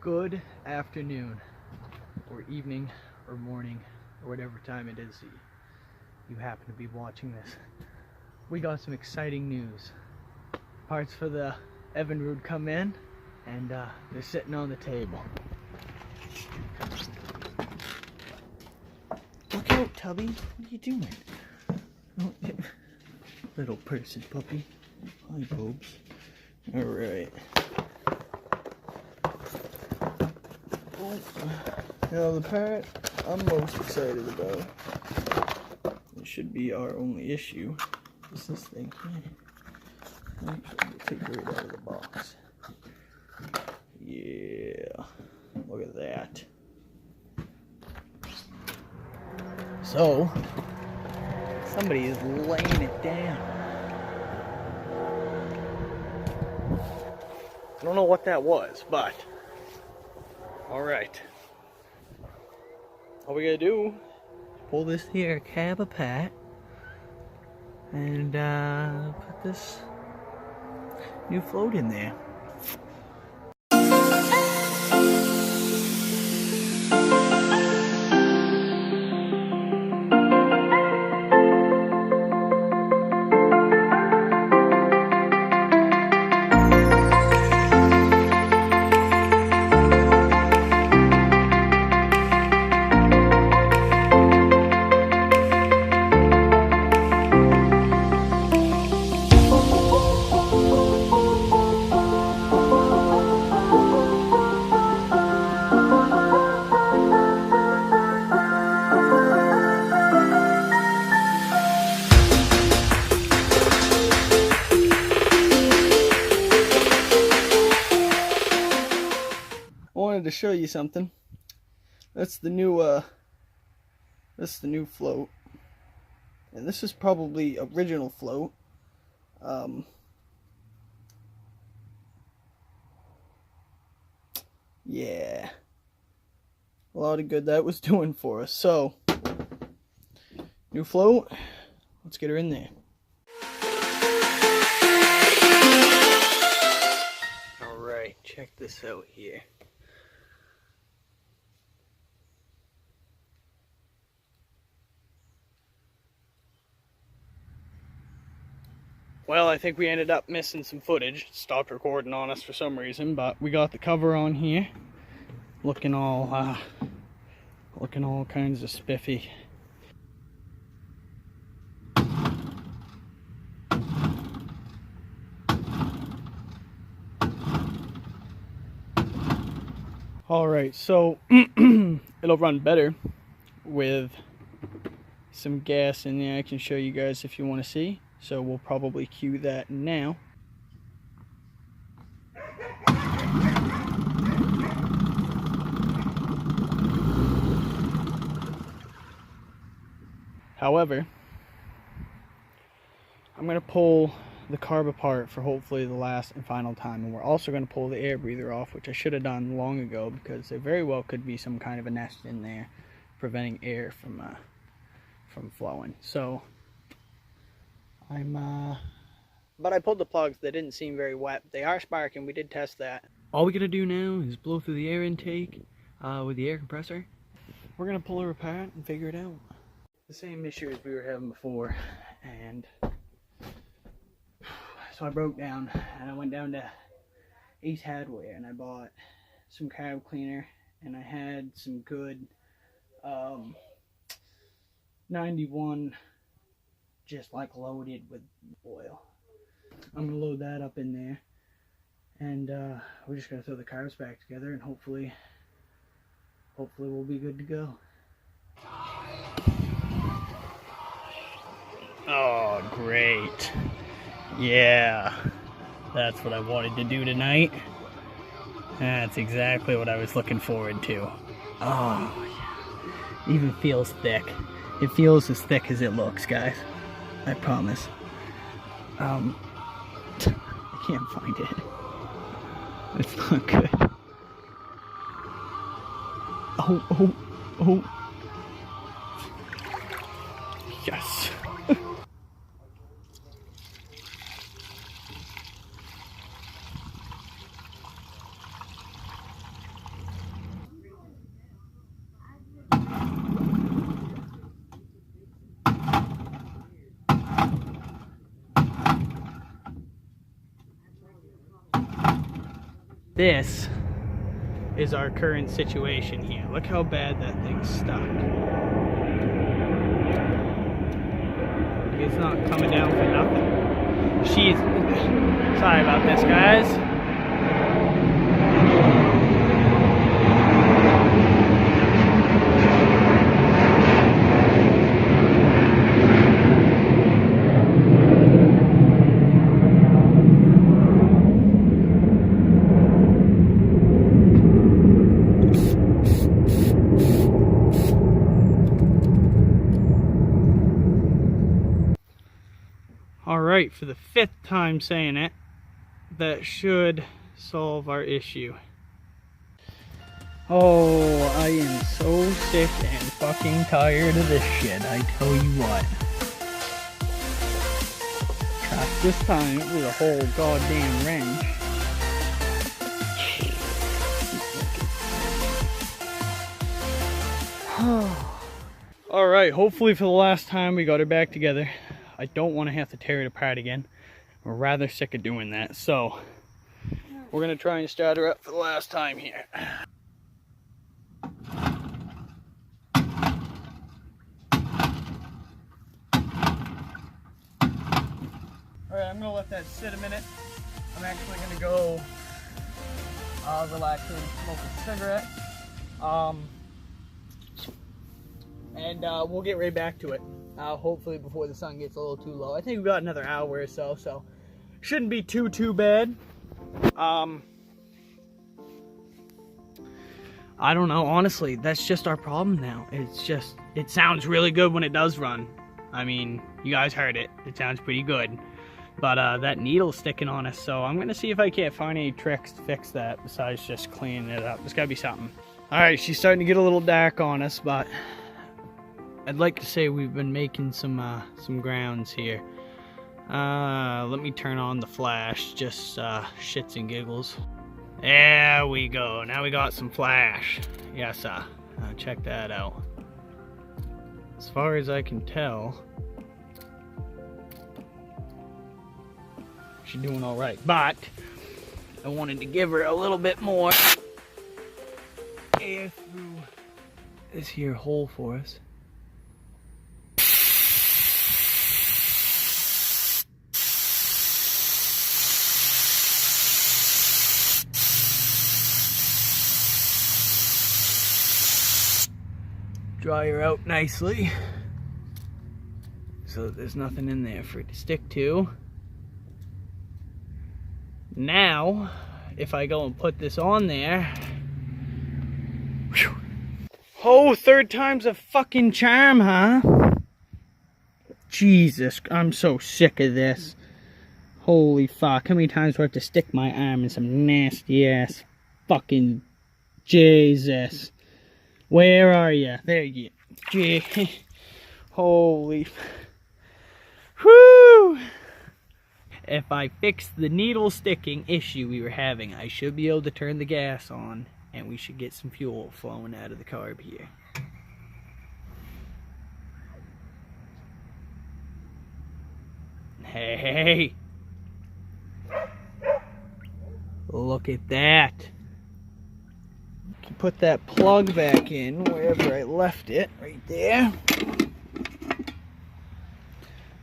Good afternoon, or evening, or morning, or whatever time it is you happen to be watching this. We got some exciting news. Parts for the Evinrude come in, and they're sitting on the table. Look out, Tubby. What are you doing? Oh, little person, puppy. Hi, Bobes. Alright. Now the part I'm most excited about, it should be our only issue, is this thing here. Actually, we'll take it right out of the box. Yeah, look at that. So, somebody is laying it down. I don't know what that was, but alright. All we gotta do, pull this here cab apart and put this new float in there. I wanted to show you something. That's the new float, and this is probably original float. Yeah, a lot of good that was doing for us. So, new float. Let's get her in there. All right, check this out here. Well, I think we ended up missing some footage. It stopped recording on us for some reason, but we got the cover on here, looking all kinds of spiffy. All right, so it'll run better with some gas in there. I can show you guys if you want to see. So we'll probably cue that now. However, I'm going to pull the carb apart for hopefully the last and final time. And we're also going to pull the air breather off, which I should have done long ago, because there very well could be some kind of a nest in there preventing air from flowing. So but I pulled the plugs. They didn't seem very wet. They are sparking. We did test that. All we gotta do now is blow through the air intake with the air compressor. We're gonna pull her apart and figure it out. The same issue as we were having before, and so I broke down and I went down to Ace Hardware and I bought some carb cleaner, and I had some good 91 just like loaded with oil. I'm gonna load that up in there, and we're just gonna throw the carbs back together, and hopefully we'll be good to go. Oh, great. Yeah, that's what I wanted to do tonight. That's exactly what I was looking forward to. Oh, yeah. Even feels thick. It feels as thick as it looks, guys. I promise. I can't find it. It's not good. Oh. Yes. This is our current situation here. Look how bad that thing's stuck. It's not coming down for nothing. She's... Sorry about this, guys. Alright, for the 5th time saying it, that should solve our issue. Oh, I am so sick and fucking tired of this shit, I tell you what. Gosh, this time it was a whole goddamn wrench. Alright, hopefully for the last time we got her back together. I don't want to have to tear it apart again. We're rather sick of doing that, so we're going to try and start her up for the last time here. Alright, I'm going to let that sit a minute. I'm actually going to go relax and smoke a cigarette. And we'll get right back to it. Hopefully before the sun gets a little too low. I think we've got another hour or so, so shouldn't be too bad. I don't know, honestly, that's just our problem now. It's just, it sounds really good when it does run. I mean, you guys heard it. It sounds pretty good. But that needle's sticking on us, so I'm gonna see if I can't find any tricks to fix that besides just cleaning it up. There's gotta be something. Alright, she's starting to get a little dark on us, but I'd like to say we've been making some grounds here. Let me turn on the flash, just shits and giggles. There we go. Now we got some flash. Yes, check that out. As far as I can tell, she's doing all right. But I wanted to give her a little bit more air through this here hole for us. Dry her out nicely so that there's nothing in there for it to stick to. Now, if I go and put this on there, whew, oh, 3rd time's a fucking charm, huh? Jesus, I'm so sick of this. Holy fuck, how many times do I have to stick my arm in some nasty ass fucking Jesus? Where are you? There you go. Holy. Whew. If I fix the needle sticking issue we were having, I should be able to turn the gas on and we should get some fuel flowing out of the carb here. Hey. Look at that. Put that plug back in wherever I left it, right there.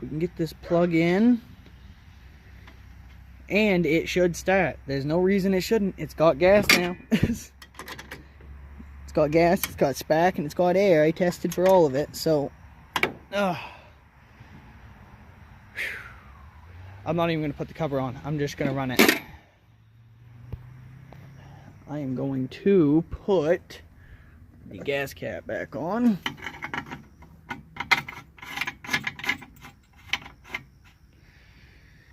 We can get this plug in and it should start. There's no reason it shouldn't. It's got gas now. It's got gas, it's got spark, and it's got air. I tested for all of it, so I'm not even going to put the cover on. I'm just going to run it. I am going to put the gas cap back on.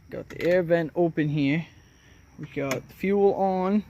Got the air vent open here. We got the fuel on.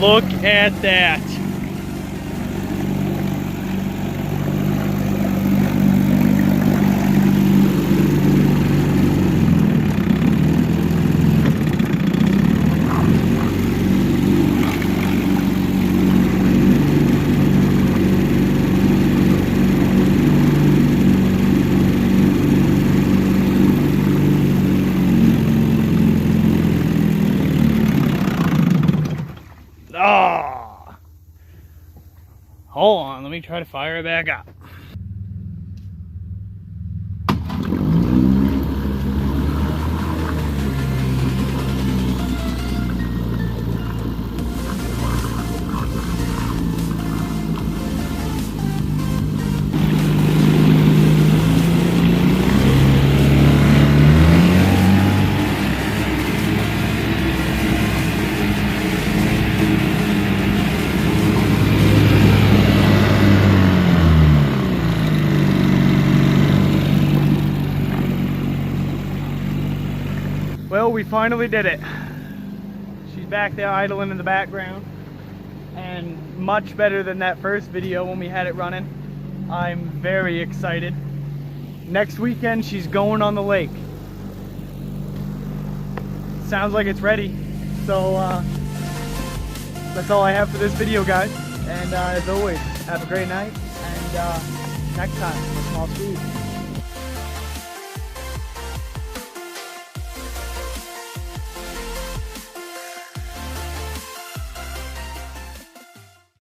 Look at that. Oh. Hold on, let me try to fire it back up. Well, we finally did it. She's back there idling in the background, and much better than that first video when we had it running. I'm very excited. Next weekend, she's going on the lake. Sounds like it's ready. So that's all I have for this video, guys. And as always, have a great night, and next time, small speed.